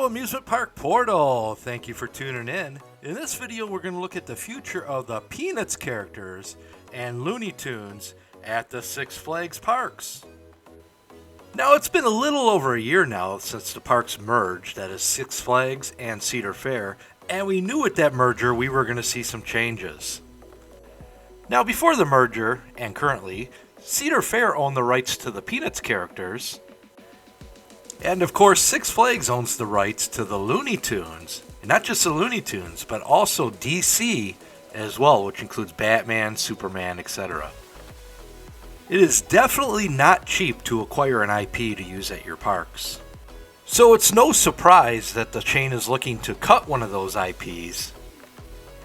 Amusement Park Portal. Thank you for tuning in. In this video, we're going to look at the future of the Peanuts characters and Looney Tunes at the Six Flags parks. Now, it's been a little over a year now since the parks merged, that is Six Flags and Cedar Fair, and we knew with that merger we were going to see some changes. Now, before the merger, and currently, Cedar Fair owned the rights to the Peanuts characters. And of course, Six Flags owns the rights to the Looney Tunes. And not just the Looney Tunes, but also DC as well, which includes Batman, Superman, etc. It is definitely not cheap to acquire an IP to use at your parks. So it's no surprise that the chain is looking to cut one of those IPs.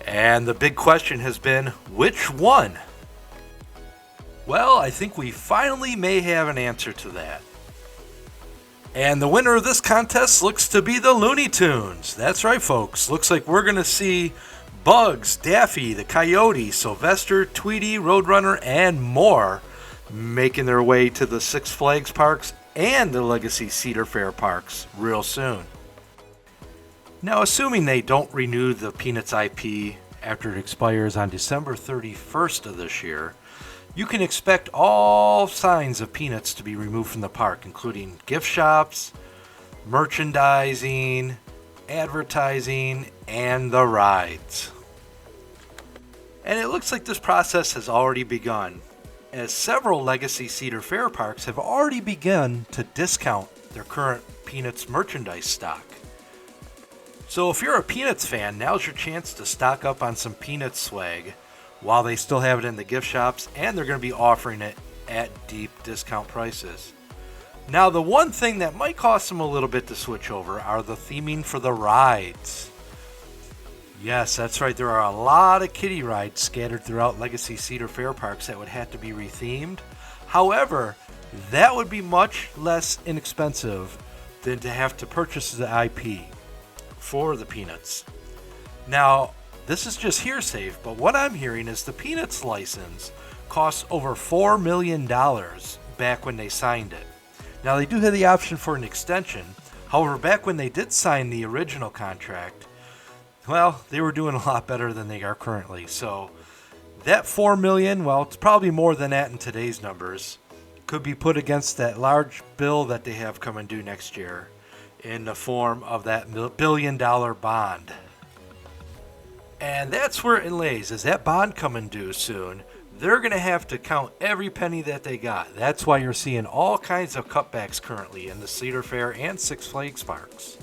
And the big question has been, which one? Well, I think we finally may have an answer to that. And the winner of this contest looks to be the Looney Tunes. That's right, folks. Looks like we're going to see Bugs, Daffy, the Coyote, Sylvester, Tweety, Roadrunner, and more making their way to the Six Flags parks and the Legacy Cedar Fair parks real soon. Now, assuming they don't renew the Peanuts IP after it expires on December 31st of this year, you can expect all signs of Peanuts to be removed from the park, including gift shops, merchandising, advertising, and the rides. And it looks like this process has already begun, as several Legacy Cedar Fair parks have already begun to discount their current Peanuts merchandise stock. So if you're a Peanuts fan, now's your chance to stock up on some Peanuts swag while they still have it in the gift shops, and they're going to be offering it at deep discount prices. Now, the one thing that might cost them a little bit to switch over are the theming for the rides. Yes, that's right, there are a lot of kiddie rides scattered throughout Legacy Cedar Fair parks that would have to be rethemed. However, that would be much less inexpensive than to have to purchase the IP for the Peanuts. Now, this is just hearsay, but what I'm hearing is the Peanuts license costs over $4 million back when they signed it. Now, they do have the option for an extension. However, back when they did sign the original contract, well, they were doing a lot better than they are currently. So that $4 million, well, it's probably more than that in today's numbers, could be put against that large bill that they have coming due next year in the form of that $1 billion bond. And that's where it lays. As that bond coming due soon, they're going to have to count every penny that they got. That's why you're seeing all kinds of cutbacks currently in the Cedar Fair and Six Flags parks.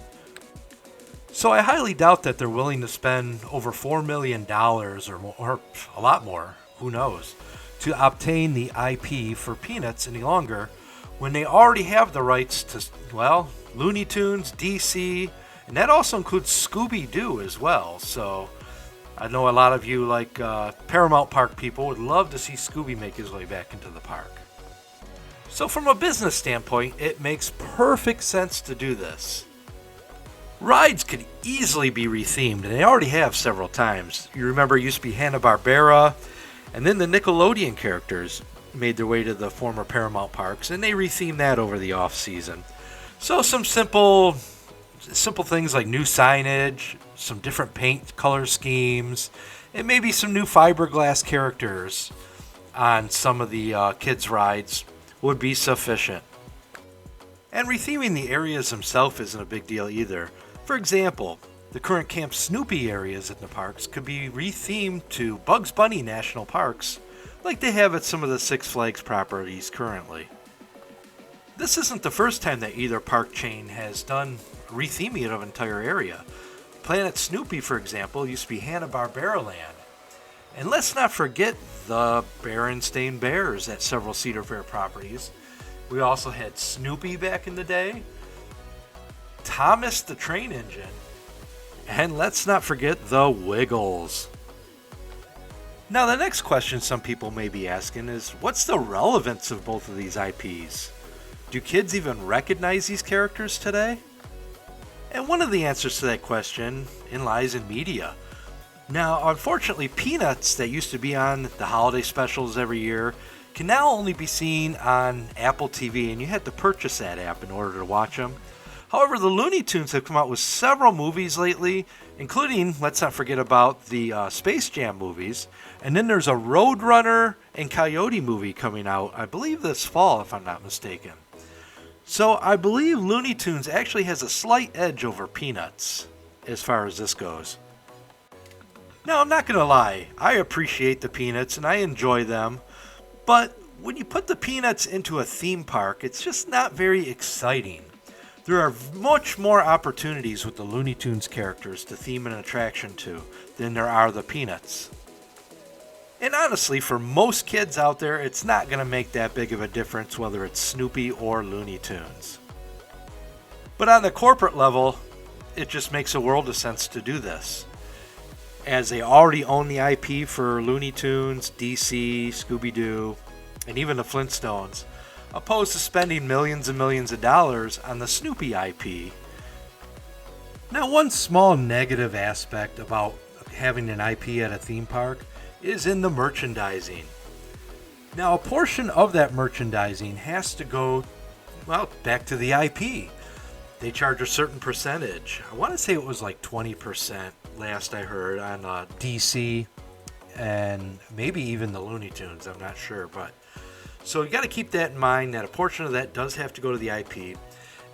So I highly doubt that they're willing to spend over $4 million or more, or a lot more, who knows, to obtain the IP for Peanuts any longer when they already have the rights to, well, Looney Tunes, DC, and that also includes Scooby-Doo as well. So I know a lot of you, like Paramount Park people, would love to see Scooby make his way back into the park. So from a business standpoint, it makes perfect sense to do this. Rides could easily be rethemed, and they already have several times. You remember it used to be Hanna-Barbera, and then the Nickelodeon characters made their way to the former Paramount parks, and they rethemed that over the off-season. So some simple things like new signage, some different paint color schemes, and maybe some new fiberglass characters on some of the kids' rides would be sufficient. And retheming the areas themselves isn't a big deal either. For example, the current Camp Snoopy areas in the parks could be rethemed to Bugs Bunny National Parks, like they have at some of the Six Flags properties currently. This isn't the first time that either park chain has done retheming of an entire area. Planet Snoopy, for example, used to be Hanna-Barbera Land. And let's not forget the Berenstain Bears at several Cedar Fair properties. We also had Snoopy back in the day, Thomas the Train Engine, and let's not forget the Wiggles. Now, the next question some people may be asking is, what's the relevance of both of these IPs? Do kids even recognize these characters today? And one of the answers to that question lies in media. Now, unfortunately, Peanuts that used to be on the holiday specials every year can now only be seen on Apple TV, and you had to purchase that app in order to watch them. However, the Looney Tunes have come out with several movies lately, including, let's not forget about the Space Jam movies. And then there's a Roadrunner and Coyote movie coming out, I believe this fall, if I'm not mistaken. So I believe Looney Tunes actually has a slight edge over Peanuts as far as this goes. Now, I'm not going to lie, I appreciate the Peanuts and I enjoy them, but when you put the Peanuts into a theme park, it's just not very exciting. There are much more opportunities with the Looney Tunes characters to theme an attraction to than there are the Peanuts. And honestly, for most kids out there, it's not going to make that big of a difference whether it's Snoopy or Looney Tunes. But on the corporate level, it just makes a world of sense to do this, as they already own the IP for Looney Tunes, DC, Scooby-Doo, and even the Flintstones, opposed to spending millions and millions of dollars on the Snoopy IP. Now, one small negative aspect about having an IP at a theme park is in the merchandising. Now, a portion of that merchandising has to go, well, back to the IP. They charge a certain percentage. I want to say it was like 20% last I heard on DC and maybe even the Looney Tunes. I'm not sure, but so you got to keep that in mind, that a portion of that does have to go to the IP.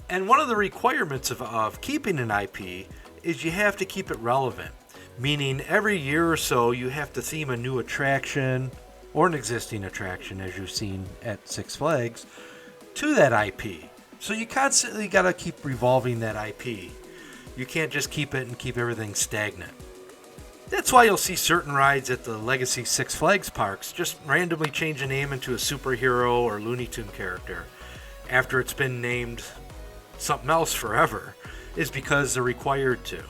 And one of the requirements of keeping an IP is you have to keep it relevant, meaning every year or so you have to theme a new attraction or an existing attraction, as you've seen at Six Flags, to that IP. So you constantly got to keep revolving that IP. You can't just keep it and keep everything stagnant. That's why you'll see certain rides at the Legacy Six Flags parks just randomly change a name into a superhero or Looney Tune character after it's been named something else forever, is because they're required to.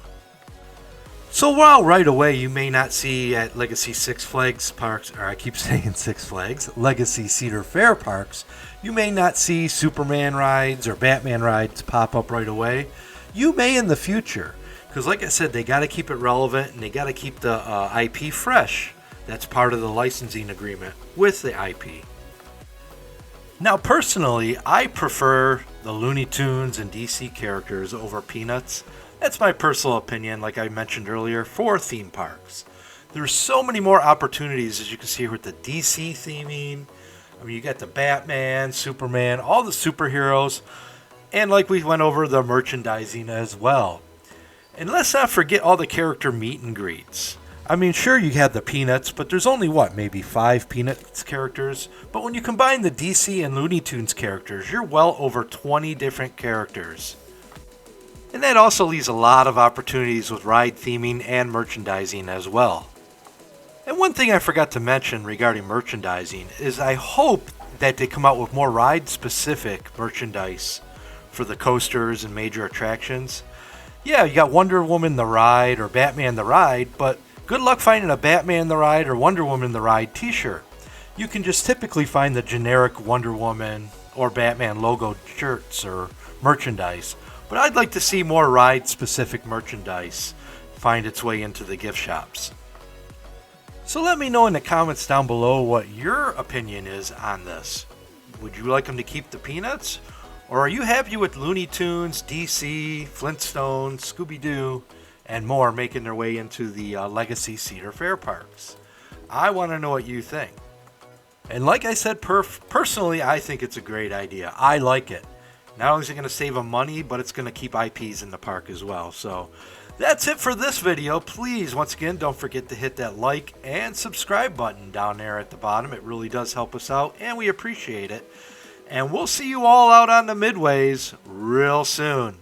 So while right away you may not see at Legacy Six Flags parks, or I keep saying Six Flags, Legacy Cedar Fair parks, you may not see Superman rides or Batman rides pop up right away. You may in the future. Because like I said, they got to keep it relevant and they got to keep the IP fresh. That's part of the licensing agreement with the IP. Now personally, I prefer the Looney Tunes and DC characters over Peanuts. That's my personal opinion, like I mentioned earlier, for theme parks. There's so many more opportunities, as you can see with the DC theming. I mean, you got the Batman, Superman, all the superheroes, and like we went over, the merchandising as well. And let's not forget all the character meet and greets. I mean, sure, you have the Peanuts, but there's only, maybe 5 Peanuts characters? But when you combine the DC and Looney Tunes characters, you're well over 20 different characters. And that also leaves a lot of opportunities with ride theming and merchandising as well. And one thing I forgot to mention regarding merchandising is I hope that they come out with more ride-specific merchandise for the coasters and major attractions. Yeah, you got Wonder Woman the Ride or Batman the Ride, but good luck finding a Batman the Ride or Wonder Woman the Ride t-shirt. You can just typically find the generic Wonder Woman or Batman logo shirts or merchandise, but I'd like to see more ride-specific merchandise find its way into the gift shops. So let me know in the comments down below what your opinion is on this. Would you like them to keep the Peanuts? Or are you happy with Looney Tunes, DC, Flintstones, Scooby-Doo, and more making their way into the Legacy Cedar Fair parks? I want to know what you think. And like I said, personally, I think it's a great idea. I like it. Not only is it going to save them money, but it's going to keep IPs in the park as well. So that's it for this video. Please, once again, don't forget to hit that like and subscribe button down there at the bottom. It really does help us out, and we appreciate it. And we'll see you all out on the midways real soon.